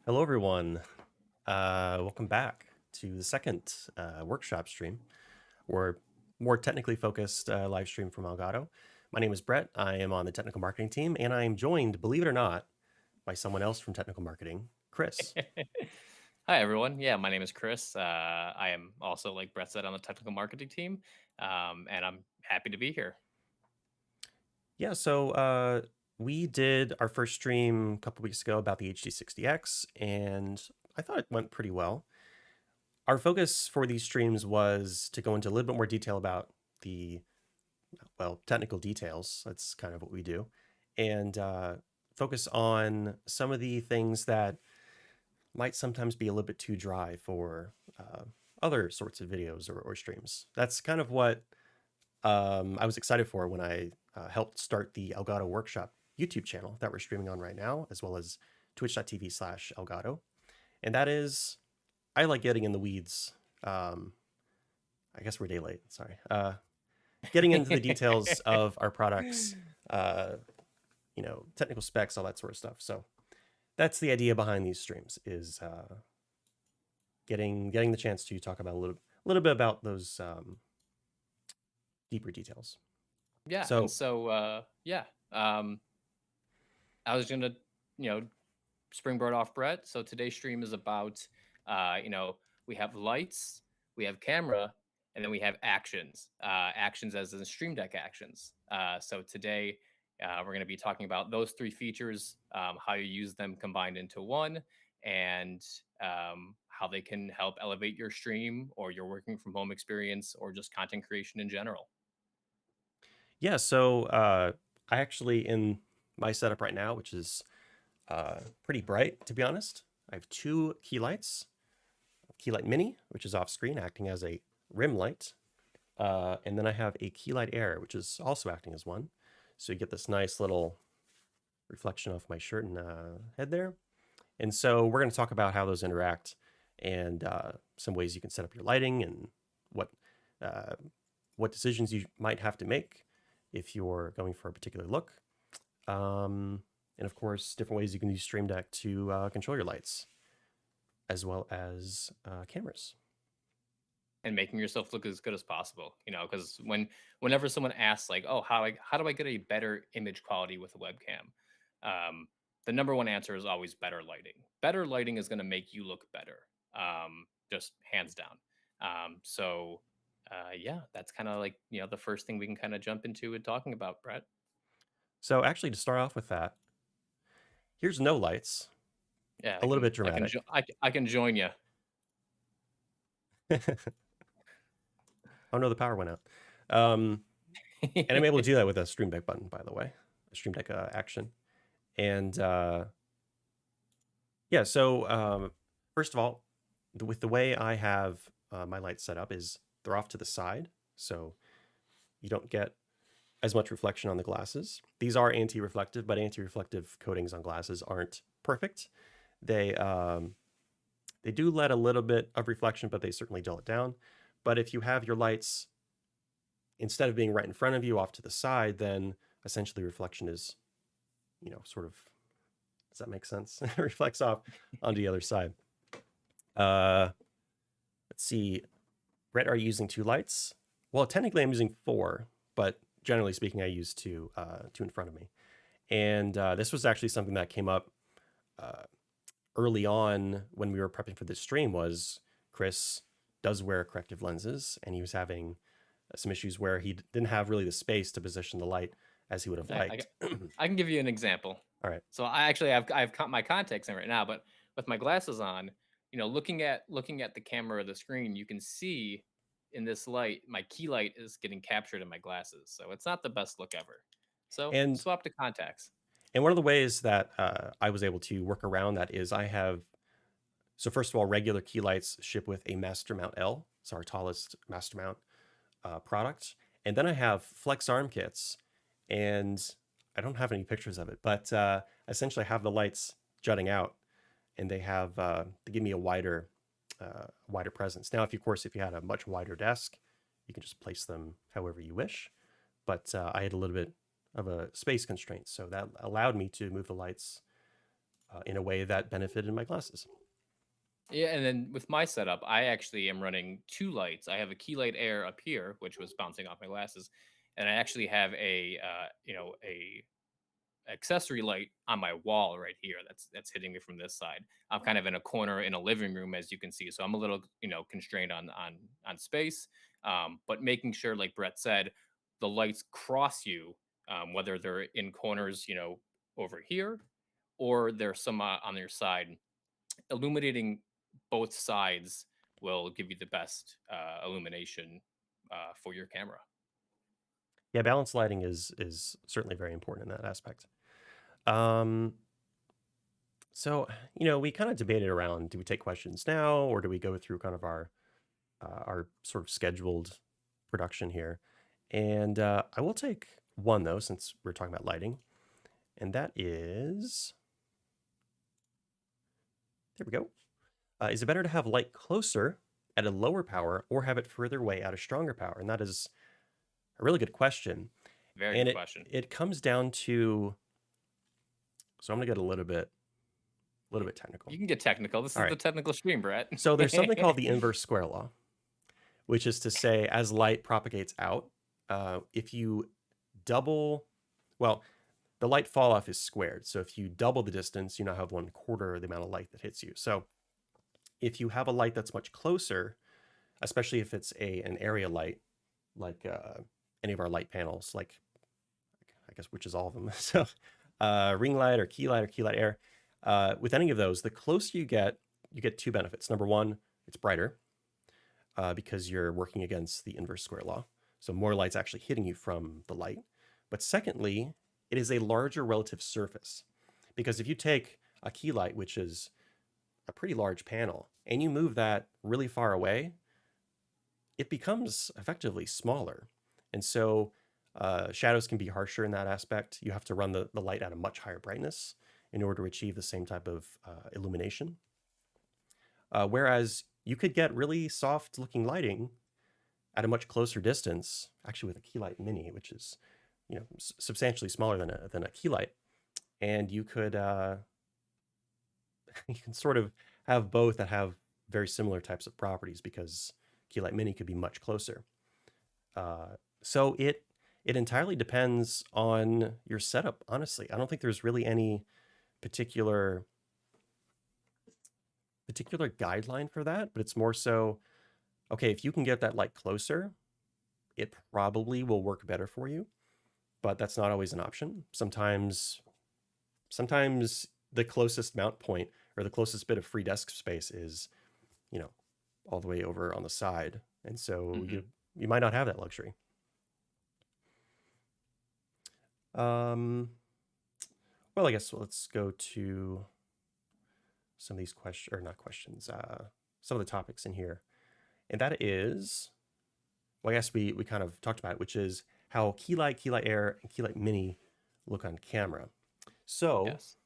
Hello, everyone. Welcome back to the second workshop stream, or more technically focused live stream from Elgato. My name is Brett. I am on the technical marketing team, and I am joined, believe it or not, by someone else from technical marketing, Chris. Hi, everyone. Yeah, my name is Chris. I am also, like Brett said, on the technical marketing team, and I'm happy to be here. Yeah, so we did our first stream a couple weeks ago about the HD60X, and I thought it went pretty well. Our focus for these streams was to go into a little bit more detail about the technical details. That's kind of what we do, and focus on some of the things that might sometimes be a little bit too dry for other sorts of videos or streams. That's kind of what I was excited for when I helped start the Elgato Workshop YouTube channel that we're streaming on right now, as well as twitch.tv/Elgato. And that is, I like getting in the weeds. I guess we're day late. Sorry. Getting into the details of our products, uh, technical specs, all that sort of stuff. So that's the idea behind these streams: is getting the chance to talk about a little bit about those deeper details. Yeah, and So so I was gonna, you know, springboard off Brett. So today's stream is about, uh, you know, we have lights, we have camera, and then we have actions. Actions as in Stream Deck actions. So today we're going to be talking about those three features, how you use them combined into one, and how they can help elevate your stream or your working from home experience or just content creation in general. yeah, so I actually in my setup right now, which is pretty bright to be honest. I have two key lights: key light mini, which is off screen, acting as a rim light, and then I have a key light air, which is also acting as one. So you get this nice little reflection off my shirt and head there. And so we're going to talk about how those interact and some ways you can set up your lighting and what uh, what decisions you might have to make if you're going for a particular look. And of course, different ways you can use Stream Deck to control your lights, as well as cameras. And making yourself look as good as possible, because whenever someone asks, like, oh, how do I get a better image quality with a webcam, um, the number one answer is always better lighting. Better lighting is going to make you look better, just hands down. Yeah, that's kind of like, the first thing we can kind of jump into and talking about, Brett. So actually, to start off with that, here's no lights. Yeah, A little bit dramatic. I can join you. Oh no, the power went out. Um, and I'm able to do that with a Stream Deck button, by the way, a Stream Deck action. And yeah, so first of all, with the way I have my lights set up is they're off to the side, so you don't get as much reflection on the glasses. These are anti-reflective, but anti-reflective coatings on glasses aren't perfect. They they do let a little bit of reflection, but they certainly dull it down. But if you have your lights instead of being right in front of you off to the side, then essentially reflection is, sort of, does that make sense? It reflects off onto the other side. Let's see. Brett, are you using two lights? Well, technically I'm using four, but generally speaking, I use two in front of me. And this was actually something that came up uh, early on when we were prepping for this stream. Was Chris does wear corrective lenses, and he was having some issues where he didn't have really the space to position the light as he would have I, I, liked. I can give you an example. All right. So I have my contacts in right now, but with my glasses on, looking at the camera or the screen, you can see in this light, my key light is getting captured in my glasses. So it's not the best look ever. So And swap to contacts. one of the ways that I was able to work around that is I have, so first of all, regular key lights ship with a Master Mount L. It's our tallest Master Mount product. And then I have flex arm kits, and I don't have any pictures of it, but essentially I have the lights jutting out, and they give me a wider presence. Now, of course, if you had a much wider desk, you can just place them however you wish. But I had a little bit of a space constraint, so that allowed me to move the lights in a way that benefited my glasses. Yeah, and then with my setup, I actually am running two lights. I have a key light air up here, which was bouncing off my glasses, and I actually have a accessory light on my wall right here that's hitting me from this side. I'm kind of in a corner in a living room, as you can see, so I'm a little constrained on space. But making sure, like Brett said, the lights cross you, whether they're in corners, over here, or there's some on your side. Illuminating both sides will give you the best illumination for your camera. Yeah, balanced lighting is certainly very important in that aspect. Um, so we kind of debated around: do we take questions now, or do we go through kind of our sort of scheduled production here? And I will take one though, since we're talking about lighting, and that is there we go. Is it better to have light closer at a lower power or have it further away at a stronger power? And that is a really good question. Very And good it question. it comes down to, so I'm gonna get a little bit technical. You can get technical. This All is the right. technical stream, Brett. So there's something called the inverse square law, which is to say, as light propagates out, if you double, well, the light fall off is squared. So if you double the distance, you now have 1/4 the amount of light that hits you. So if you have a light that's much closer, especially if it's an area light, like any of our light panels, like I guess which is all of them. So ring light or key light air. With any of those, the closer you get two benefits. Number one, it's brighter because you're working against the inverse square law. So more light's actually hitting you from the light. But secondly, it is a larger relative surface because if you take a key light, which is a pretty large panel, and you move that really far away, it becomes effectively smaller. And so shadows can be harsher in that aspect. You have to run the light at a much higher brightness in order to achieve the same type of illumination. Whereas you could get really soft looking lighting at a much closer distance, actually with a key light mini, which is substantially smaller than a key light, and you could you can sort of have both that have very similar types of properties because key light mini could be much closer. So it entirely depends on your setup. Honestly, I don't think there's really any particular guideline for that, but it's more so, okay, if you can get that light closer, it probably will work better for you, but that's not always an option. Sometimes the closest mount point or the closest bit of free desk space is, all the way over on the side. And so you might not have that luxury. Well, I guess let's go to some of these questions, or not questions, some of the topics in here. And that is, well, I guess we kind of talked about it, which is how key light air, and key light mini look on camera. So Yes.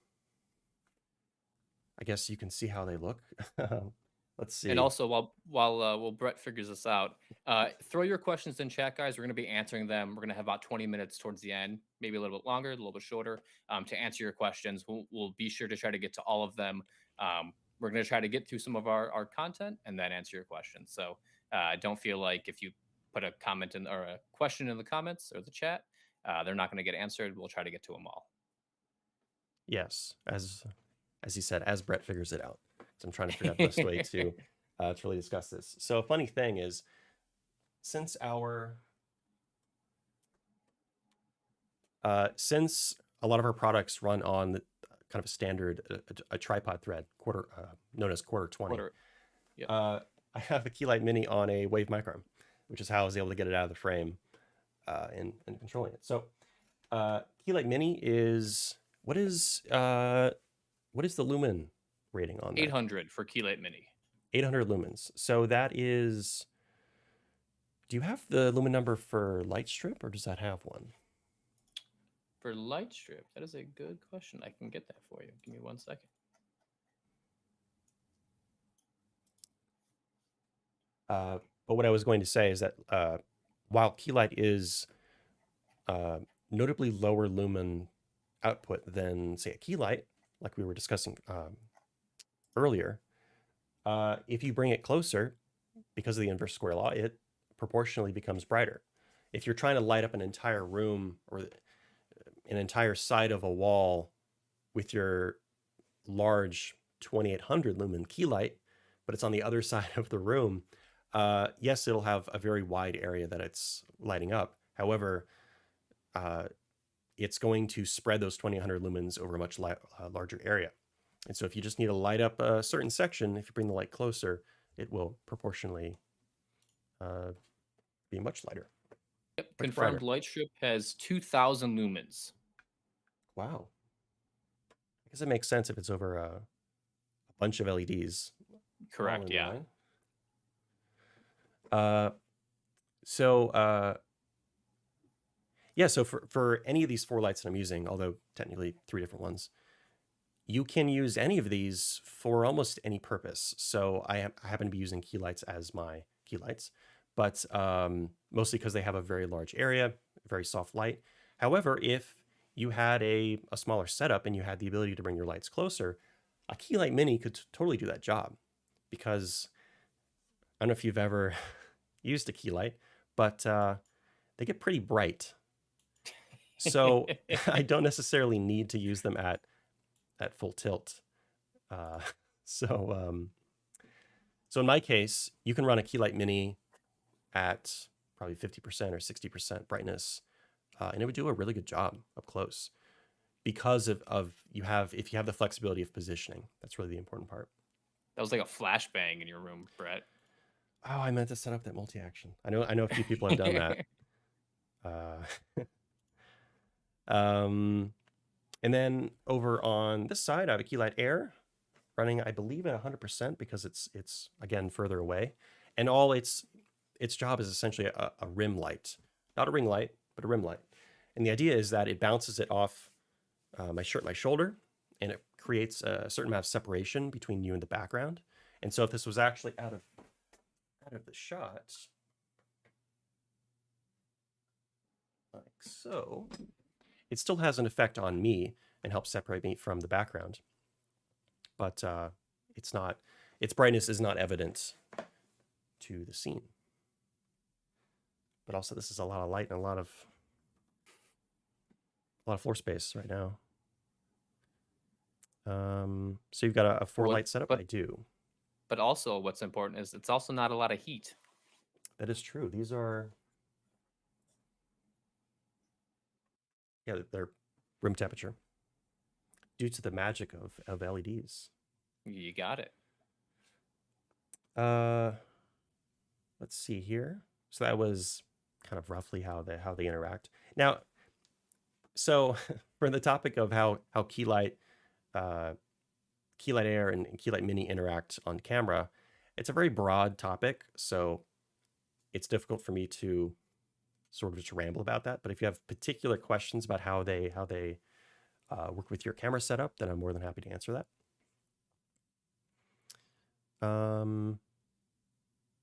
I guess you can see how they look. Let's see. And also, while Brett figures this out, throw your questions in chat, guys. We're going to be answering them. We're going to have about 20 minutes towards the end, maybe a little bit longer, a little bit shorter, to answer your questions. We'll be sure to try to get to all of them. We're going to try to get through some of our content and then answer your questions. So don't feel like if you put a comment in or a question in the comments or the chat, they're not going to get answered. We'll try to get to them all. Yes, as he said, as Brett figures it out. So I'm trying to figure out the best way to really discuss this. So a funny thing is, since a lot of our products run on kind of a standard a tripod thread, known as quarter 20. Yep. I have a key light mini on a wave microarm, which is how I was able to get it out of the frame and controlling it. So key light mini is what is the lumen rating on that? 800 for key light mini. 800 lumens. So that is. Do you have the lumen number for light strip, or does that have one? For light strip, that is a good question. I can get that for you. Give me 1 second. But what I was going to say is that while key light is notably lower lumen output than, say, a key light, like we were discussing earlier, if you bring it closer, because of the inverse square law, it proportionally becomes brighter. If you're trying to light up an entire room or an entire side of a wall with your large 2800 lumen key light, but it's on the other side of the room, yes, it'll have a very wide area that it's lighting up. However, uh, it's going to spread those 2800 lumens over a much larger area. And so if you just need to light up a certain section, if you bring the light closer, it will proportionally uh, be much lighter, Yep, much confirmed brighter. light strip has 2,000 lumens. Wow. I guess it makes sense if it's over a bunch of LEDs all Correct, in yeah. line. Uh, so yeah, so for any of these 4 lights that I'm using, although technically 3 different ones, you can use any of these for almost any purpose. So I happen to be using key lights as my key lights, but mostly because they have a very large area, very soft light. However, if you had a smaller setup and you had the ability to bring your lights closer, a key light mini could totally do that job, because I don't know if you've ever used a key light, but they get pretty bright. So I don't necessarily need to use them at full tilt. Uh, so so in my case, you can run a key light mini at probably 50% or 60% brightness, and it would do a really good job up close, because of you have if you have the flexibility of positioning. That's really the important part. That was like a flashbang in your room, Brett. Oh, I meant to set up that multi-action. I know a few people have done that. Uh, and then over on this side, I have a key light air running, I believe, at 100%, because it's again further away, and all its job is essentially a rim light, not a ring light, but a rim light. And the idea is that it bounces it off my shoulder, and it creates a certain amount of separation between you and the background. And so if this was actually out of the shot, like so, it still has an effect on me and helps separate me from the background. But it's not, its brightness is not evident to the scene. But also, this is a lot of light and a lot of floor space right now. So you've got a 4 what light setup? I but do. but also what's important is it's also not a lot of heat. That is true. These are, yeah, they're room temperature due to the magic of LEDs. You got it. Uh, let's see here. So that was kind of roughly how they interact. Now, so for the topic of how uh, key light air and key light mini interact on camera, it's a very broad topic, so it's difficult for me to sort of just ramble about that. But if you have particular questions about how they work with your camera setup, then I'm more than happy to answer that.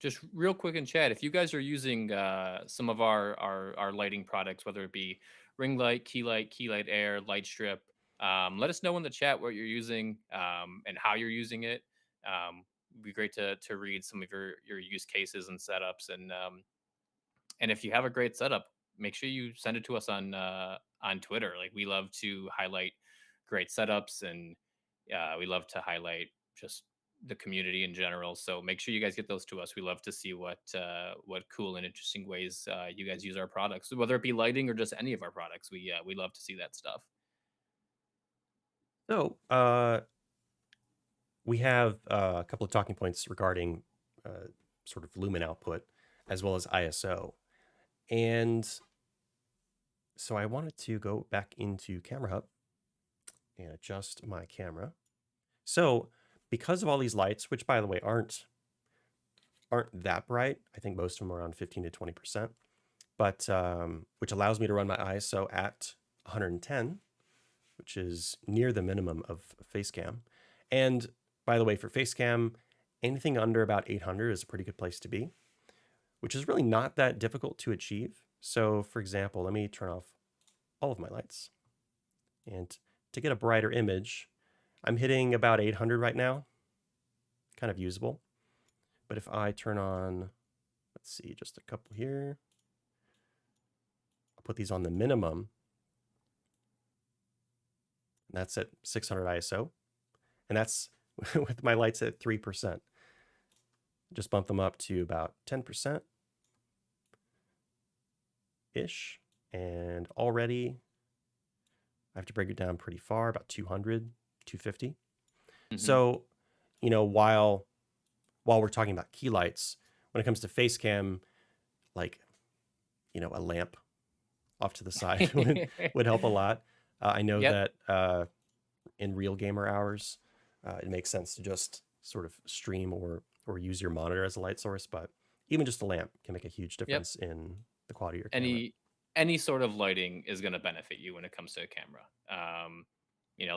Just real quick in chat, if you guys are using some of our lighting products, whether it be ring light, key light air, light strip, let us know in the chat what you're using and how you're using it. It'd be great to read some of your use cases and setups, and if you have a great setup, make sure you send it to us on Twitter. Like, we love to highlight great setups, and we love to highlight just the community in general. So make sure you guys get those to us. We love to see what cool and interesting ways you guys use our products, whether it be lighting or just any of our products. We love to see that stuff. So we have a couple of talking points regarding sort of lumen output as well as ISO. And so I wanted to go back into Camera Hub and adjust my camera. So because of all these lights, which by the way aren't that bright, I think most of them are around 15 to 20%, but which allows me to run my ISO at 110, which is near the minimum of Facecam. And by the way, for Facecam, anything under about 800 is a pretty good place to be, which is really not that difficult to achieve. So for example, let me turn off all of my lights. And to get a brighter image, I'm hitting about 800 right now, kind of usable. But if I turn on, let's see, just a couple here, I'll put these on the minimum, and that's at 600 ISO, and that's with my lights at 3%. Just bump them up to about 10% ish, and already I have to break it down pretty far, about 200, 250. Hmm. So, while we're talking about key lights, when it comes to face cam, like, a lamp off to the side would help a lot. I know Yep, that in real gamer hours, it makes sense to just sort of stream or use your monitor as a light source, but even just a lamp can make a huge yep. difference in the quality of your camera. Any sort of lighting is going to benefit you when it comes to a camera.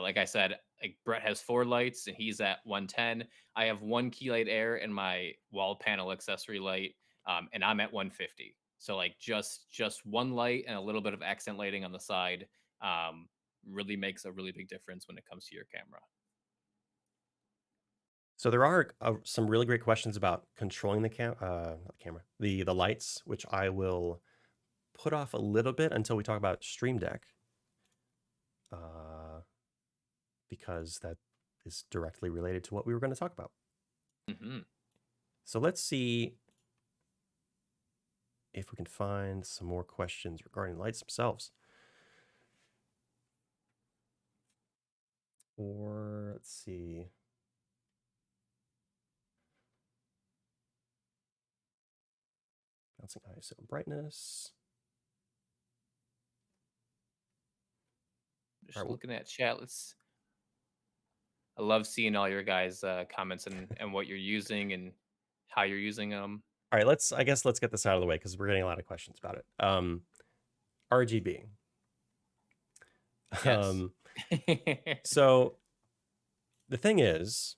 Like I said, like Brett has 4 lights and he's at 110. I have one key light air in my wall panel accessory light, and I'm at 150. So like just one light and a little bit of accent lighting on the side, um, really makes a really big difference when it comes to your camera. So there are some really great questions about controlling the camera, the lights, which I will put off a little bit until we talk about Stream Deck, uh, because that is directly related to what we were going to talk about. Hmm. So let's see if we can find some more questions regarding lights themselves. Or let's see. Bouncing ISO brightness. All Just right. looking at chat, I love seeing all your guys' comments and what you're using and how you're using them. All right. I guess let's get this out of the way because we're getting a lot of questions about it. RGB. Yes. Um, so the thing is,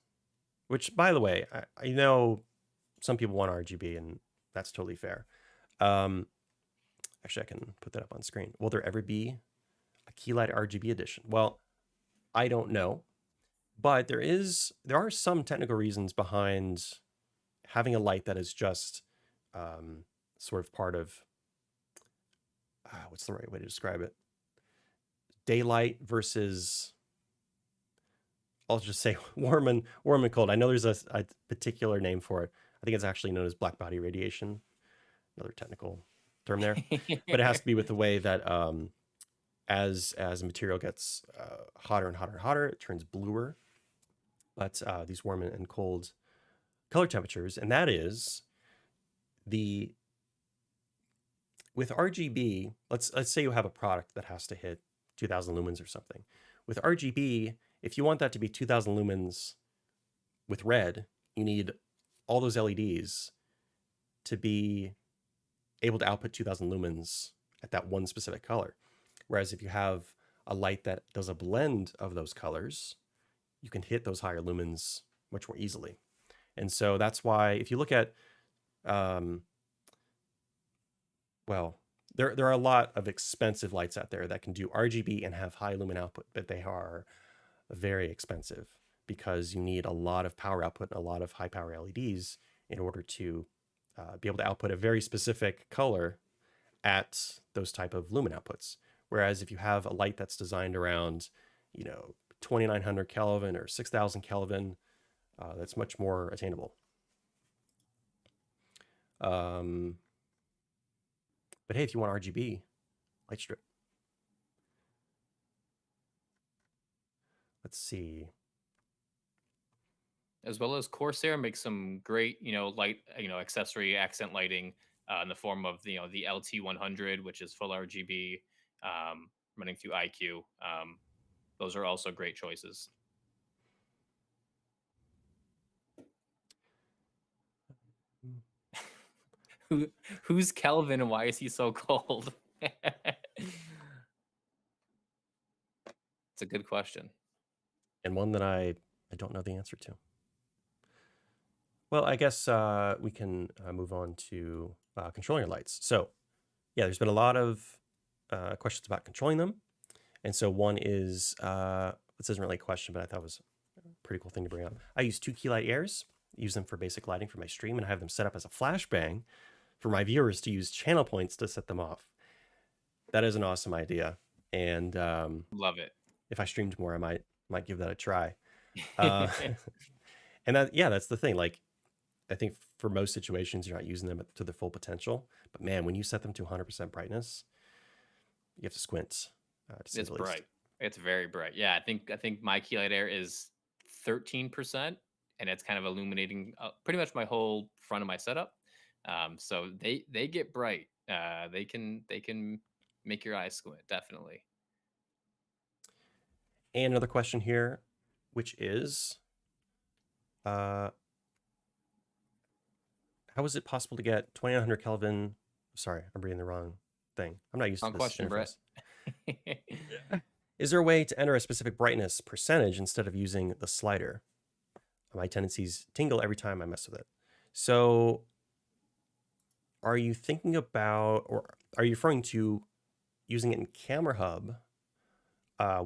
which by the way, I know some people want RGB and that's totally fair. Um, Actually, I can put that up on screen. Will there ever be a Keylight RGB edition? Well, I don't know, but there are some technical reasons behind having a light that is just um, sort of part of what's the right way to describe it? Daylight versus, I'll just say warm and cold. I know there's a particular name for it. I think it's actually known as black body radiation, another technical term there, but it has to be with the way that as a material gets hotter and hotter and hotter, it turns bluer. But these warm and cold color temperatures, and that is the with RGB. Let's say you have a product that has to hit 2,000 lumens or something. With RGB, if you want that to be 2,000 lumens with red, you need all those LEDs to be able to output 2,000 lumens at that one specific color. Whereas if you have a light that does a blend of those colors, you can hit those higher lumens much more easily. And so that's why if you look at, um, well, there are a lot of expensive lights out there that can do RGB and have high lumen output, but they are very expensive because you need a lot of power output and a lot of high power LEDs in order to be able to output a very specific color at those type of lumen outputs. Whereas if you have a light that's designed around, 2,900 Kelvin or 6,000 Kelvin, that's much more attainable. Um, but hey, if you want RGB, light strip. Let's see. As well as Corsair makes some great, light, accessory accent lighting in the form of the LT100, which is full RGB, running through IQ. Those are also great choices. Who who's Kelvin and why is he so cold? It's a good question. And one that I don't know the answer to. Well, I guess we can move on to controlling your lights. So, yeah, there's been a lot of questions about controlling them. And so one is, this isn't really a question, but I thought it was pretty cool thing to bring up. I use two key light airs, use them for basic lighting for my stream, and I have them set up as a flashbang for my viewers to use channel points to set them off. That is an awesome idea, and Love it. if I streamed more, I might give that a try. Uh, and that, yeah, that's the thing. Like, I think for most situations, you're not using them to their full potential. But man, when you set them to 100% brightness, you have to squint, to say It's the least. bright. It's very bright. Yeah, I think my key light air is 13%, and it's kind of illuminating pretty much my whole front of my setup. So they get bright. They can make your eyes squint, definitely. And another question here, which is, uh, how is it possible to get 2900 Kelvin? Sorry, I'm reading the wrong thing. I'm not used to Wrong this question, Brett. interface. Is there a way to enter a specific brightness percentage instead of using the slider? My tendencies tingle every time I mess with it. So, are you thinking about, or are you referring to using it in Camera Hub,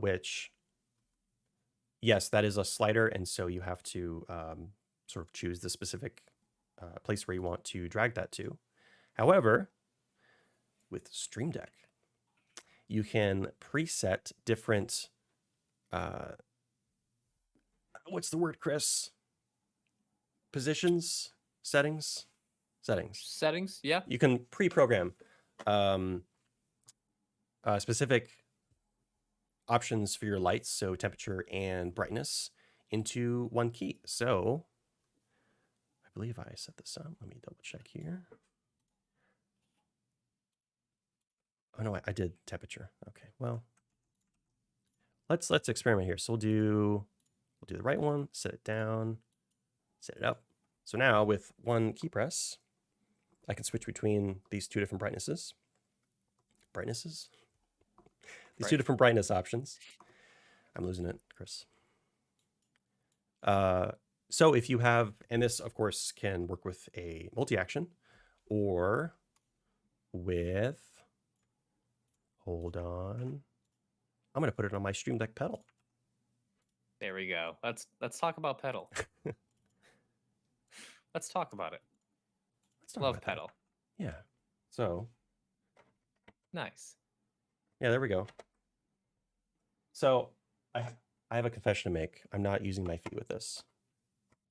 which, yes, that is a slider, and so you have to sort of choose the specific place where you want to drag that to. However, with Stream Deck, you can preset different, what's the word, Chris? Positions, settings. Settings, yeah. You can pre-program um, specific options for your lights, so temperature and brightness, into one key. So I believe I set this up. Let me double check here. Oh no, I did temperature. Okay, well, let's experiment here. So we'll do the right one, set it down, set it up. So now with one key press, I can switch between these two different brightnesses. These two different brightness options. I'm losing it, Chris. So if you have, and this of course can work with a multi-action or with, hold on, I'm going to put it on my Stream Deck pedal. There we go. Let's talk about pedal. Let's talk about it. Let's talk Love about pedal. that. Yeah. So Nice. yeah, there we go. So I have a confession to make. I'm not using my feet with this.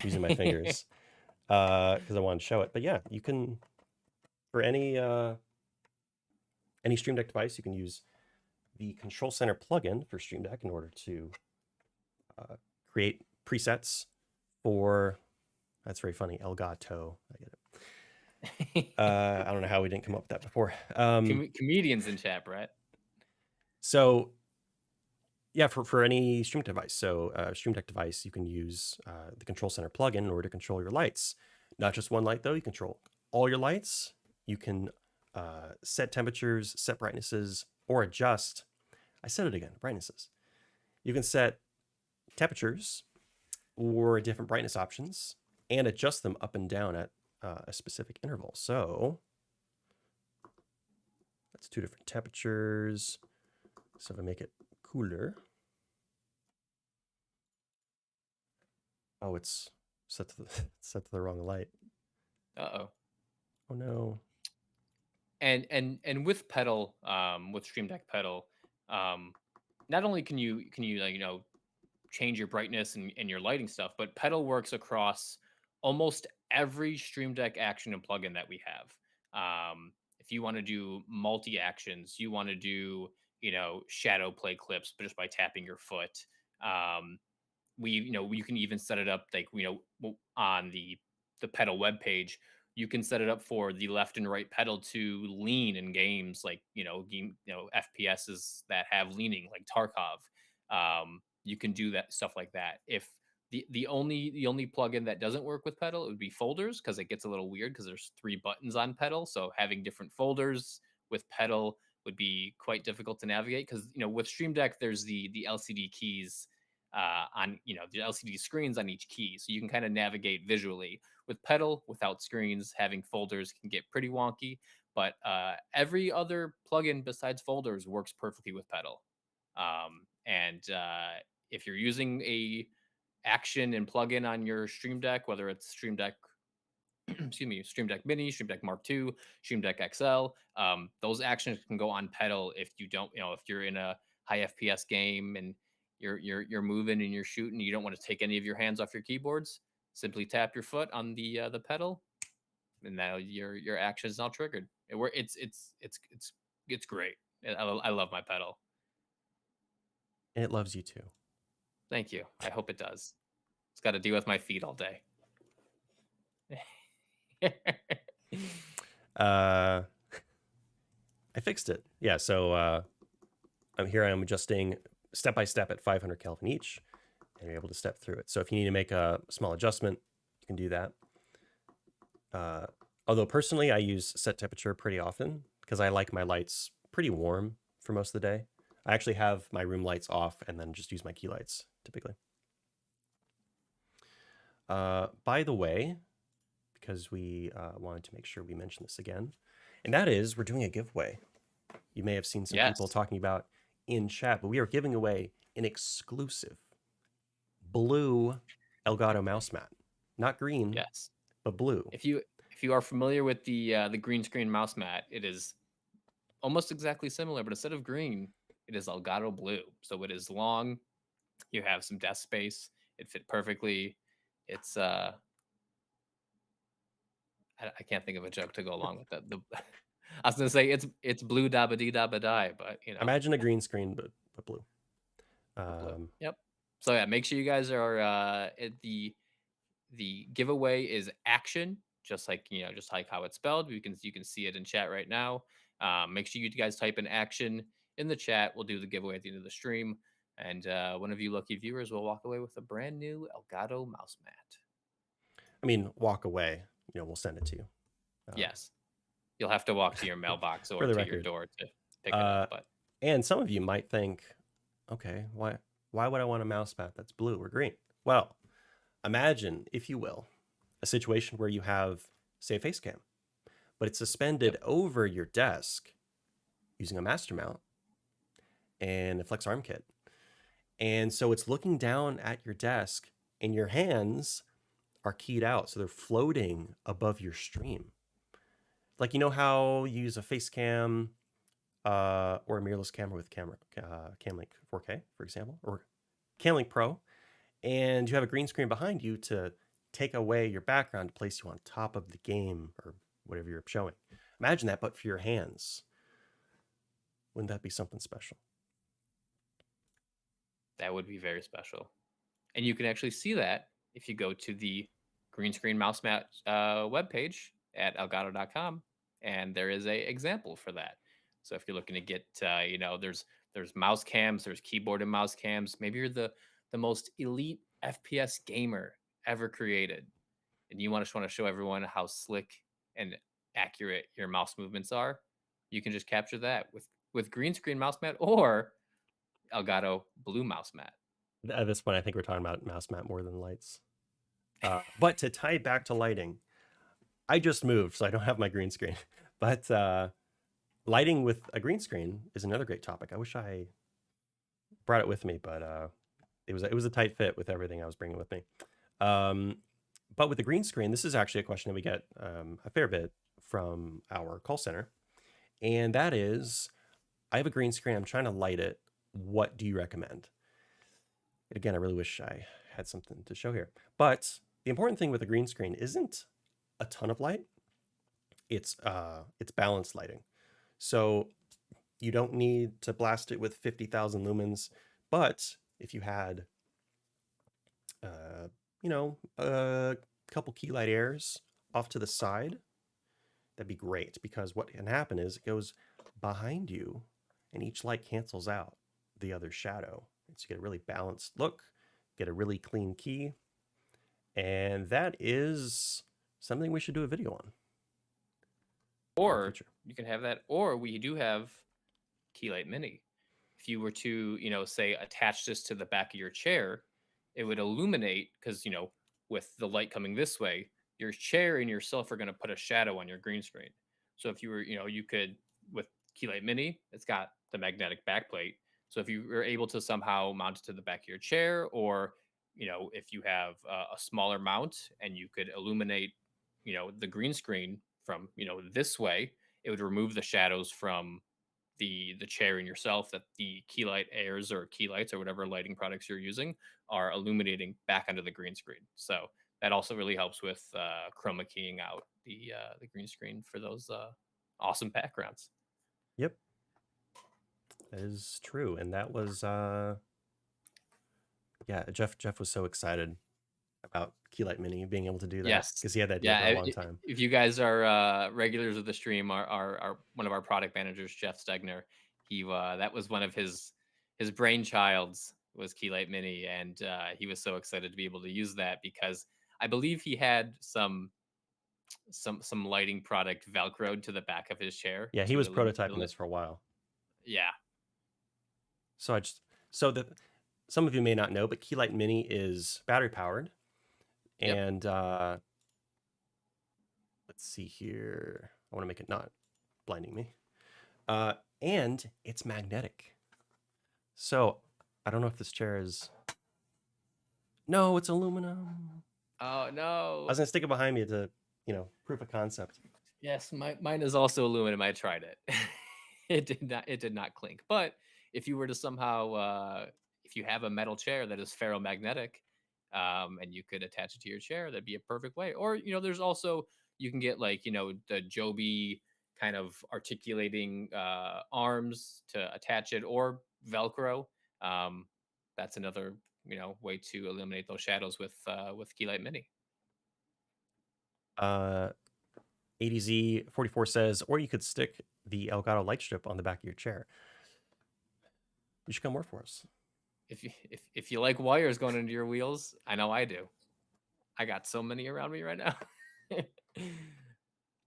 I'm using my fingers because I want to show it. But yeah, you can, for any Stream Deck device, you can use the Control Center plugin for Stream Deck in order to create presets for, that's very funny, Elgato. I get it. I don't know how we didn't come up with that before. Comedians in chat, Brett. So yeah, for any Stream Deck device. So Stream Deck device, you can use the Control Center plugin in order to control your lights. Not just one light though, you control all your lights. You can set temperatures, set brightnesses, or adjust. I said it again, brightnesses. You can set temperatures or different brightness options and adjust them up and down at a specific interval. So that's two different temperatures. So if I make it cooler, oh, it's set to the set to the wrong light. Uh-oh. Oh no. And with pedal, with Stream Deck pedal, not only can you like, change your brightness and your lighting stuff, but pedal works across almost every Stream Deck action and plugin that we have. If you want to do multi actions, you want to do shadow play clips, but just by tapping your foot. You can even set it up like on the pedal web page. You can set it up for the left and right pedal to lean in games like FPSs that have leaning like Tarkov. You can do that stuff like that. If the only plugin that doesn't work with pedal, it would be folders, because it gets a little weird because there's 3 buttons on pedal. So having different folders with pedal would be quite difficult to navigate, because with Stream Deck there's the LCD keys on the LCD screens on each key, so you can kind of navigate visually. With pedal, without screens, having folders can get pretty wonky. But every other plugin besides folders works perfectly with pedal. And if you're using action and plug in on your Stream Deck, whether it's Stream Deck, excuse me, Stream Deck Mini, Stream Deck Mark II, Stream Deck XL. Those actions can go on pedal if you don't, if you're in a high FPS game and you're moving and you're shooting, you don't want to take any of your hands off your keyboards. Simply tap your foot on the pedal, and now your action is now triggered. It's great. I love my pedal. And it loves you too. Thank you. I hope it does. It's got to deal with my feet all day. Uh, I fixed it. Yeah, so I'm here. I'm adjusting step by step at 500 Kelvin each, and you're able to step through it. So if you need to make a small adjustment, you can do that. Although personally, I use set temperature pretty often because I like my lights pretty warm for most of the day. I actually have my room lights off and then just use my key lights typically. By the way, because we wanted to make sure we mention this again, and that is we're doing a giveaway. You may have seen some people Yes. talking about in chat, but we are giving away an exclusive blue Elgato mouse mat. Not green, Yes. but blue. If you are familiar with the green screen mouse mat, it is almost exactly similar, but instead of green, it is Elgato blue. So it is long. You have some desk space. It fit perfectly. It's I can't think of a joke to go along with that. I was gonna say it's blue dabba dee dabba die, but Imagine a green screen, but blue. blue. Yep. So yeah, make sure you guys are the giveaway is action, just like just like how it's spelled. You can see it in chat right now. Make sure you guys type in action in the chat. We'll do the giveaway at the end of the stream, and one of you lucky viewers will walk away with a brand new Elgato mouse mat. I mean, walk away. We'll send it to you. Yes, you'll have to walk to your mailbox For or the to your record. door to pick it up. But And some of you might think, okay, why would I want a mouse mat that's blue or green? Well, imagine, if you will, a situation where you have, say, a face cam, but it's suspended over your desk using a master mount and a flex arm kit. And so it's looking down at your desk and your hands are keyed out. So they're floating above your stream. Like, how you use a face cam or a mirrorless camera with Camlink 4K, for example, or Camlink Pro, and you have a green screen behind you to take away your background to place you on top of the game or whatever you're showing. Imagine that, but for your hands. Wouldn't that be something special? that would be very special, and you can actually see that if you go to the green screen mouse mat webpage at elgato.com, and there is a example for that. So if you're looking to get there's mouse cams, there's keyboard and mouse cams. Maybe you're the most elite FPS gamer ever created, and you want to show everyone how slick and accurate your mouse movements are. You can just capture that with green screen mouse mat or Elgato blue mouse mat. At this point, I think we're talking about mouse mat more than lights. But to tie it back to lighting, I just moved, so I don't have my green screen. But lighting with a green screen is another great topic. I wish I brought it with me, but it was a tight fit with everything I was bringing with me. But with the green screen, this is actually a question that we get a fair bit from our call center, and that is, I have a green screen. I'm trying to light it. What do you recommend? And again, I really wish I had something to show here. But the important thing with a green screen isn't a ton of light. It's balanced lighting. So you don't need to blast it with 50,000 lumens. But if you had, a couple key light airs off to the side, that'd be great, because what can happen is it goes behind you and each light cancels out the other shadow. So you get a really balanced look, get a really clean key. And that is something we should do a video on. Or you can have that, or we do have Keylight Mini. If you were to, say attach this to the back of your chair, it would illuminate, because, with the light coming this way, your chair and yourself are going to put a shadow on your green screen. So if you were, you could, with Keylight Mini, it's got the magnetic backplate. So if you were able to somehow mount it to the back of your chair or if you have a smaller mount and you could illuminate, the green screen from, this way, it would remove the shadows from the chair and yourself that the key light airs or key lights or whatever lighting products you're using are illuminating back onto the green screen. So that also really helps with chroma keying out the green screen for those awesome backgrounds. Yep, that is true. And that was yeah, Jeff was so excited about Keylight Mini being able to do that Yes. because he had that idea Yeah. for a long time. If you guys are regulars of the stream, our one of our product managers, Jeff Stegner, that was one of his brainchilds was Keylight Mini, and he was so excited to be able to use that because I believe he had some lighting product velcroed to the back of his chair Yeah, he to was prototyping illuminate. this for a while. Yeah. So I just so that some of you may not know, but Keylight Mini is battery powered, Yep. and let's see here. I want to make it not blinding me. And it's magnetic. So I don't know if this chair is. No, it's aluminum. Oh I was no. gonna stick it behind me to, proof of concept. Yes, mine is also aluminum. I tried it. It did not clink. But if you were to somehow if you have a metal chair that is ferromagnetic, and you could attach it to your chair, that'd be a perfect way. Or, there's also you can get like, the Joby kind of articulating arms to attach it or Velcro. Um, that's another, way to eliminate those shadows with Keylight Mini. Uh, ADZ44 says, or you could stick the Elgato light strip on the back of your chair. You should come work for us. If you like wires going into your wheels, I know I do. I got so many around me right now.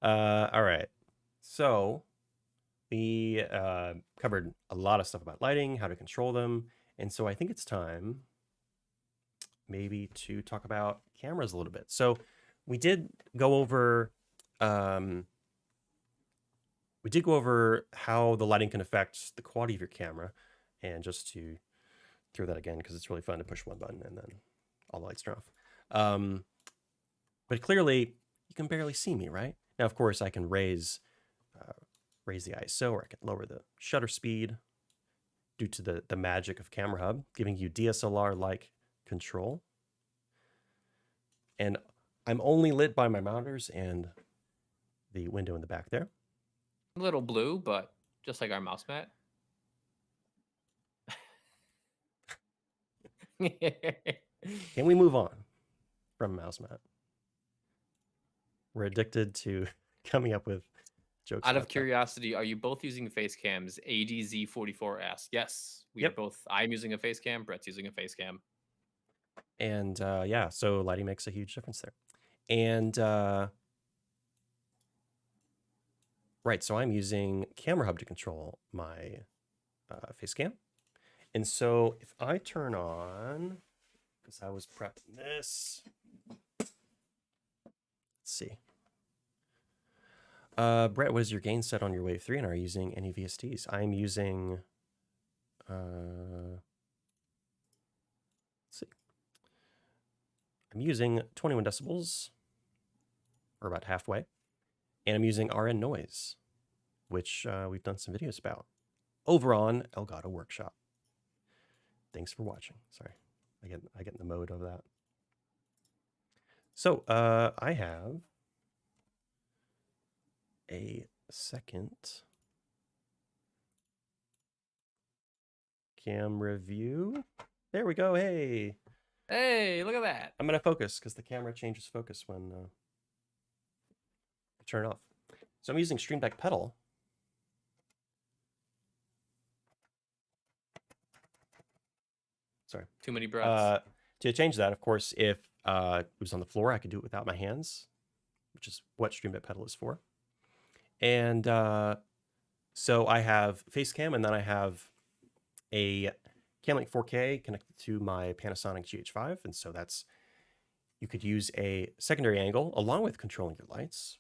All right. So we covered a lot of stuff about lighting, how to control them. And so I think it's time maybe to talk about cameras a little bit. So we did go over um, how the lighting can affect the quality of your camera. And just to through that again, because it's really fun to push one button and then all the lights turn off. But clearly, you can barely see me, right? Now, of course, I can raise the ISO, or I can lower the shutter speed due to the magic of Camera Hub, giving you DSLR-like control. And I'm only lit by my monitors and the window in the back there. A little blue, but just like our mouse mat. Can we move on from mouse mat? We're addicted to coming up with jokes Out of about that. curiosity, are you both using face cams? ADZ44 asks. Yes, we are Yep. both. I'm using a face cam. Brett's using a face cam. And yeah, so lighting makes a huge difference there. And right, so I'm using Camera Hub to control my face cam. And so if I turn on, because I was prepping this, let's see. Brett, what is your gain set on your Wave 3, and are you using any VSTs? I'm using, let's see. I'm using 21 decibels, or about halfway, and I'm using RN noise, which we've done some videos about over on Elgato Workshop. Thanks for watching. Sorry, I get in the mode of that. So I have a second camera view. There we go. Hey, look at that. I'm gonna focus because the camera changes focus when I turn it off. So I'm using Stream Deck Pedal. Sorry. Too many breaths. To change that, of course, if it was on the floor, I could do it without my hands, which is what Stream Deck Pedal is for. And so I have Facecam, and then I have a Camlink 4K connected to my Panasonic GH5. And so that's, you could use a secondary angle along with controlling your lights.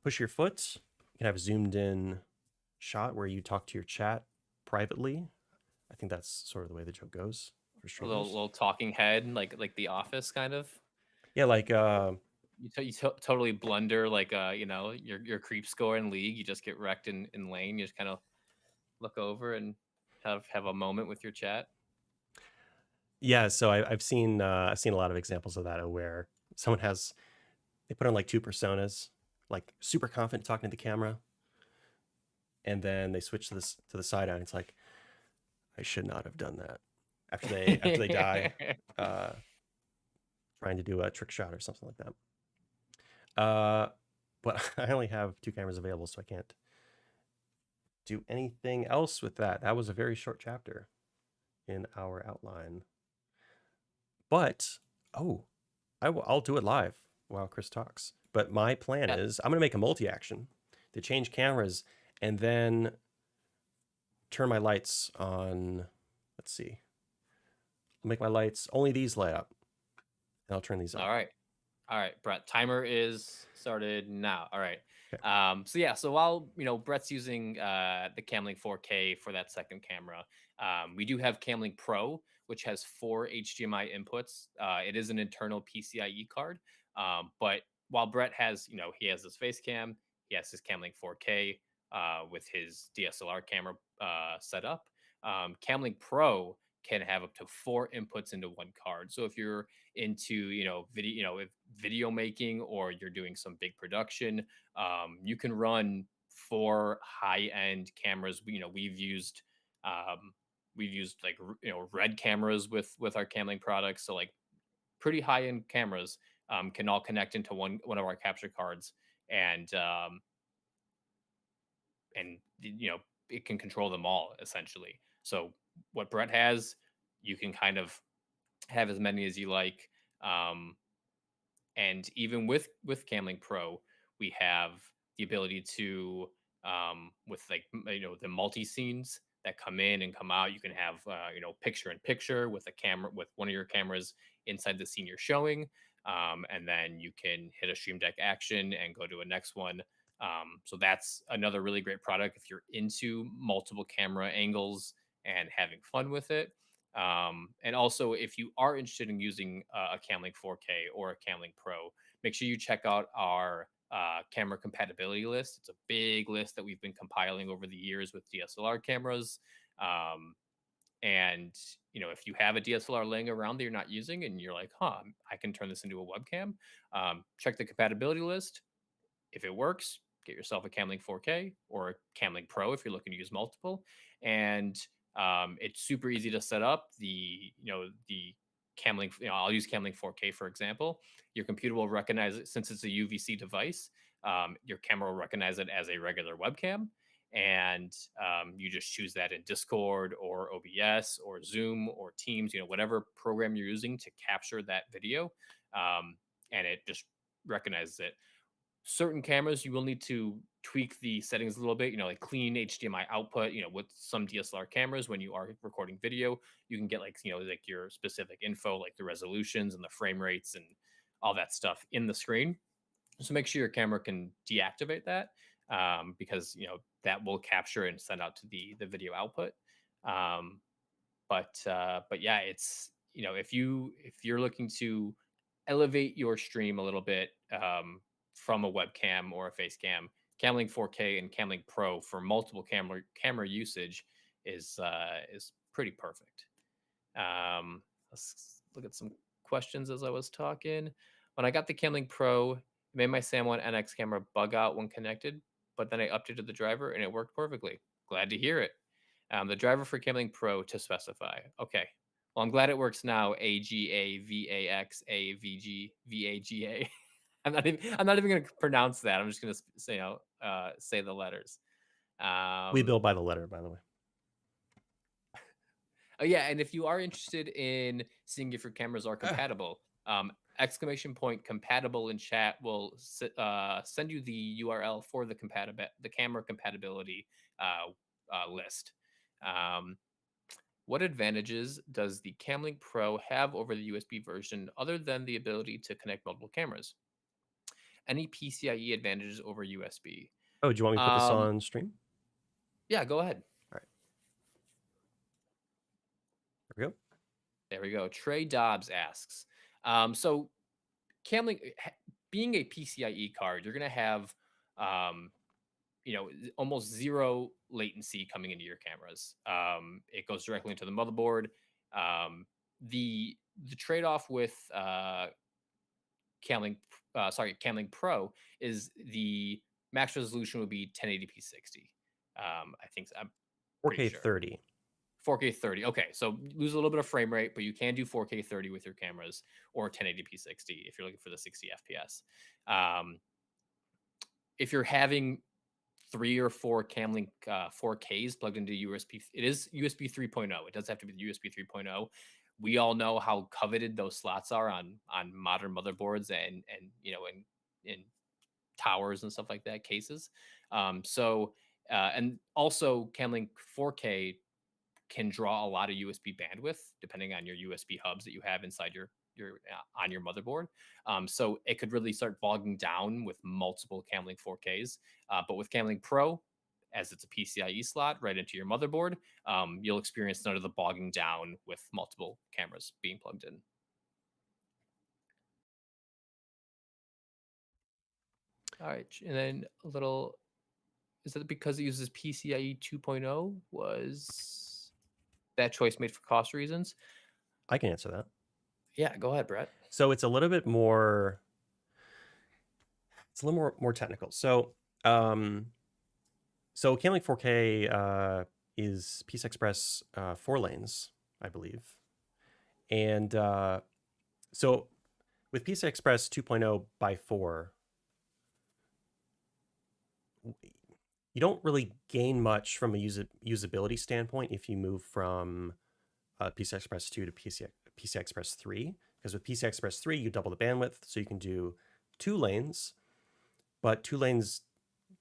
Push your foot. You can have a zoomed in shot where you talk to your chat privately. I think that's sort of the way the joke goes. for A little streamers. little talking head, like The Office, kind of. Yeah, like You totally blunder like your creep score in League. You just get wrecked in lane. You just kind of look over and have a moment with your chat. yeah. So I've seen a lot of examples of that where someone has they put on like two personas, like super confident talking to the camera, and then they switch to this to the side eye. And it's like I should not have done that after they die, uh, trying to do a trick shot or something like that. But I only have two cameras available, so I can't do anything else with that. That was a very short chapter in our outline. But oh, I'll do it live while Chris talks. But my plan Yeah. is I'm going to make a multi-action to change cameras and then turn my lights on. Let's see. I'll make my lights only these light up, and I'll turn these All off. right. All right, Brett. Timer is started now. All right. Okay. So yeah, so while Brett's using the Camlink 4K for that second camera, we do have Camlink Pro, which has four HDMI inputs. It is an internal PCIe card, but while Brett has, he has his face cam, he has his Camlink 4K with his DSLR camera set up. Camlink Pro can have up to four inputs into one card. So if you're into video with video making, or you're doing some big production, you can run four high end cameras. Um, we've used like red cameras with our Camlink products, so like pretty high end cameras can all connect into one of our capture cards, and it can control them all essentially. So what Brett has, you can kind of have as many as you like. um, and even with Camlink Pro, we have the ability to with like the multi scenes that come in and come out. You can have picture in picture with a camera, with one of your cameras inside the scene you're showing, and then you can hit a stream deck action and go to a next one. So that's another really great product if you're into multiple camera angles and having fun with it. And also, if you are interested in using a Camlink 4K or a Camlink Pro, make sure you check out our camera compatibility list. It's a big list that we've been compiling over the years with DSLR cameras. Um, and if you have a DSLR laying around that you're not using, and you're like, "Huh, I can turn this into a webcam," check the compatibility list. If it works, get yourself a Camlink 4K or a Camlink Pro if you're looking to use multiple. And it's super easy to set up. The Camlink, I'll use Camlink 4K for example. Your computer will recognize it since it's a UVC device. Your camera will recognize it as a regular webcam, and you just choose that in Discord or OBS or Zoom or Teams, whatever program you're using to capture that video, and it just recognizes it. Certain cameras you will need to tweak the settings a little bit, like clean HDMI output. With some DSLR cameras, when you are recording video, you can get like your specific info, like the resolutions and the frame rates and all that stuff in the screen. So make sure your camera can deactivate that, because that will capture and send out to the video output. um, but yeah, it's if you're looking to elevate your stream a little bit, from a webcam or a face cam, Camlink 4K and Camlink Pro for multiple camera usage is pretty perfect. Let's look at some questions as I was talking. When I got the Camlink Pro, it made my SAM1 NX camera bug out when connected, but then I updated the driver and it worked perfectly. Glad to hear it. The driver for Camlink Pro to specify. Okay. Well, I'm glad it works now. AGAVAXAVGVAGA. I'm not even going to pronounce that. I'm just going to say say the letters. We Um, build by the letter, by the way. Oh yeah, and if you are interested in seeing if your cameras are compatible, exclamation point compatible in chat will send you the URL for the camera compatibility list. Um, what advantages does the Camlink Pro have over the USB version other than the ability to connect multiple cameras? Any PCIe advantages over USB? Oh, do you want me to put this Um, on stream? yeah, go ahead. All right, there we go. There we go. Trey Dobbs asks, so Camlink, being a PCIe card, you're going to have, um, almost zero latency coming into your cameras. It goes directly into the motherboard. Um, the trade off with Camlink, Camlink Pro is the max resolution would be 1080p 60. I think I'm pretty 4K sure. 30. 4K 30. Okay, so lose a little bit of frame rate, but you can do 4K 30 with your cameras or 1080p 60 if you're looking for the 60 FPS. Um, if you're having 3 or 4 Camlink 4Ks plugged into USB, it is USB 3.0. It does have to be the USB 3.0. We all know how coveted those slots are on modern motherboards and in towers and stuff like that, cases. And also Camlink 4K can draw a lot of USB bandwidth depending on your USB hubs that you have inside your on your motherboard. So it could really start bogging down with multiple Camlink 4Ks. But with Camlink Pro, as it's a PCIe slot right into your motherboard, you'll experience none of the bogging down with multiple cameras being plugged in. All right, and then a little. Is that because it uses PCIe 2.0? Was that choice made for cost reasons? I can answer that. Yeah, go ahead, Brett. So it's a little bit more. It's a little more technical. So Camlink 4K is PCI Express 4 lanes, I believe, and so with PCI Express 2.0 by 4, you don't really gain much from a usability standpoint if you move from PCI Express 2 to PCI Express 3, because with PCI Express 3 you double the bandwidth, so you can do 2 lanes, but 2 lanes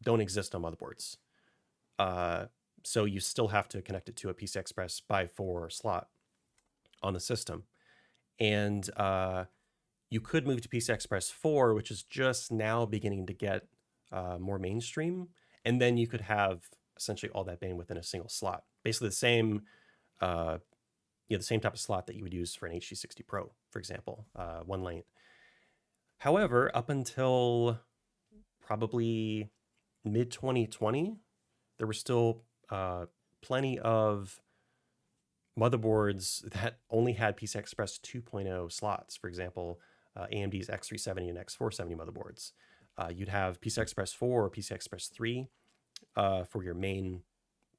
don't exist on motherboards. So you still have to connect it to a PCI Express by 4 slot on the system. And you could move to PCI Express 4, which is just now beginning to get more mainstream. And then you could have essentially all that bandwidth in a single slot. Basically the same type of slot that you would use for an HD60 Pro, for example, 1 lane. However, up until probably mid 2020, there were still plenty of motherboards that only had PCI Express 2.0 slots. For example, AMD's X370 and X470 motherboards. You'd have PCI Express 4 or PCI Express 3 for your main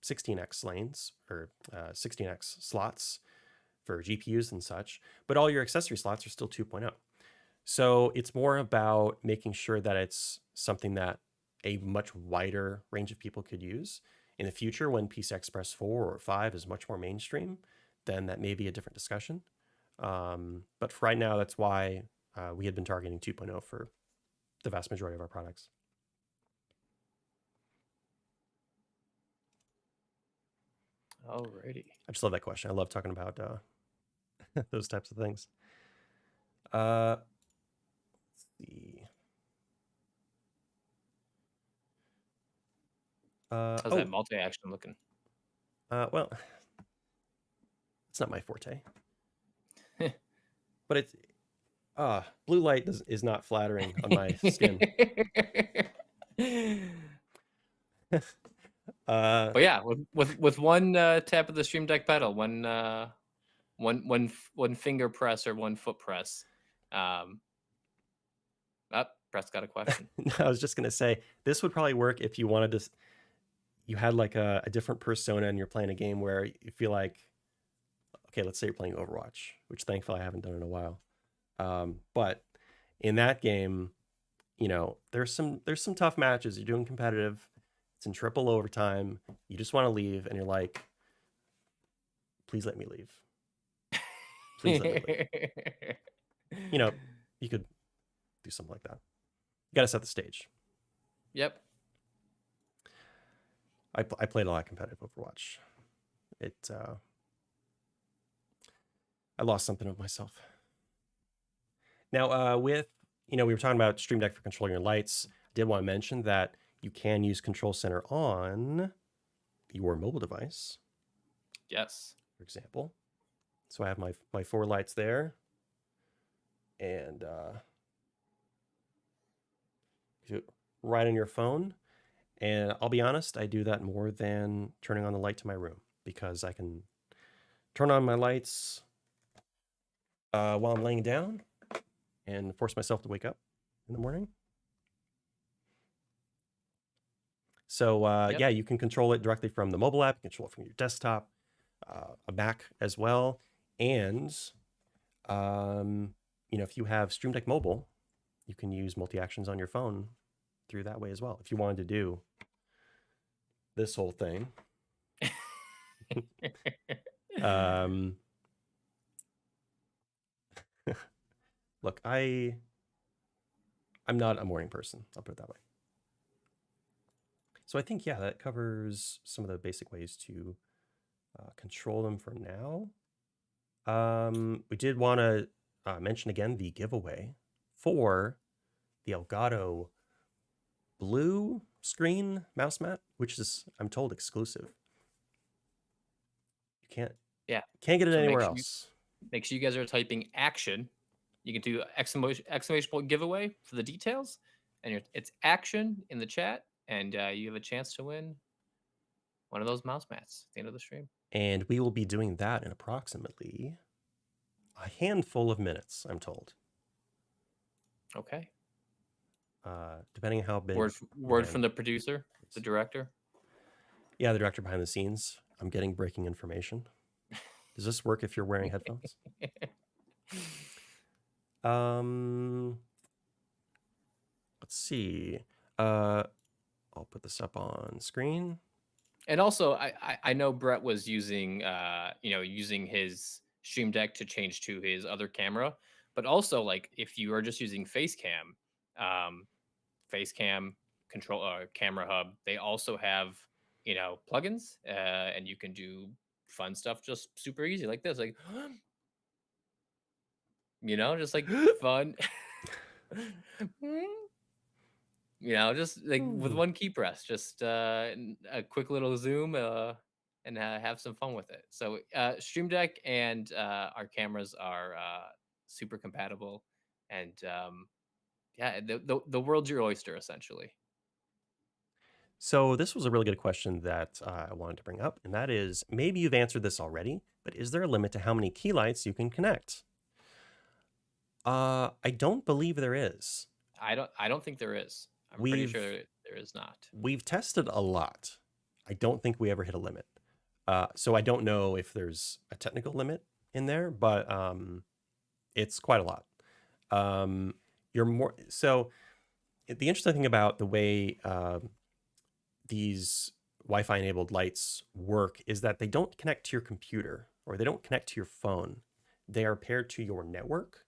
16x lanes or 16x slots for GPUs and such, but all your accessory slots are still 2.0. So it's more about making sure that it's something that a much wider range of people could use. In the future, when PCI Express 4 or 5 is much more mainstream, then that may be a different discussion. But for right now, that's why we had been targeting 2.0 for the vast majority of our products. Alrighty. I just love that question. I love talking about those types of things. Let's see. How's that multi-action looking? Well, it's not my forte. But it's blue light is not flattering on my skin. But yeah, with one tap of the Stream Deck pedal, one finger press or one foot press. Brett's got a question. I was just gonna say this would probably work if you wanted to. You had like a different persona and you're playing a game where you feel like, okay, let's say you're playing Overwatch, which thankfully I haven't done in a while. But in that game, there's some tough matches. You're doing competitive. It's in triple overtime. You just want to leave, and you're like, please let me leave. Please let me leave. You could do something like that. You got to set the stage. Yep. I played a lot of competitive Overwatch. I lost something of myself. Now, we were talking about Stream Deck for controlling your lights. I did want to mention that you can use Control Center on your mobile device. Yes. For example. So I have my 4 lights there, and right on your phone. And I'll be honest, I do that more than turning on the light to my room because I can turn on my lights while I'm laying down and force myself to wake up in the morning. So Yep. yeah, you can control it directly from the mobile app. You can control it from your desktop, a Mac as well, and um, if you have Stream Deck Mobile, you can use multi actions on your phone through that way as well. If you wanted to do this whole thing, um, look, I'm not a morning person. I'll put it that way. So I think yeah, that covers some of the basic ways to control them for now. We did want to mention again the giveaway for the Elgato blue screen mouse mat, which is, I'm told, exclusive. You Yeah. can't get it So anywhere else. make sure you guys are typing action. You can do exclamation point giveaway for the details, and it's action in the chat, and you have a chance to win one of those mouse mats at the end of the stream. And we will be doing that in approximately a handful of minutes, I'm told. Okay. Depending on how big Word from the producer, the director. Yeah, the director behind the scenes. I'm getting breaking information. Does this work if you're wearing headphones? Let's see. I'll put this up on screen. And also, I know Brett was using using his Stream Deck to change to his other camera, but also like if you are just using um, Facecam control camera hub, they also have plugins, and you can do fun stuff just super easy like this, like just like fun. Just like with Ooh. one key press, just a quick little zoom, and have some fun with it. So Stream Deck and our cameras are super compatible, and yeah, the world's your oyster essentially. So this was a really good question that I wanted to bring up, and that is, maybe you've answered this already, but is there a limit to how many key lights you can connect? I don't believe there is. I don't think there is. I'm pretty We've sure there is not. we've tested a lot. I don't think we ever hit a limit. So I don't know if there's a technical limit in there, but it's quite a lot. You're more so. The interesting thing about the way these Wi-Fi enabled lights work is that they don't connect to your computer or they don't connect to your phone. They are paired to your network,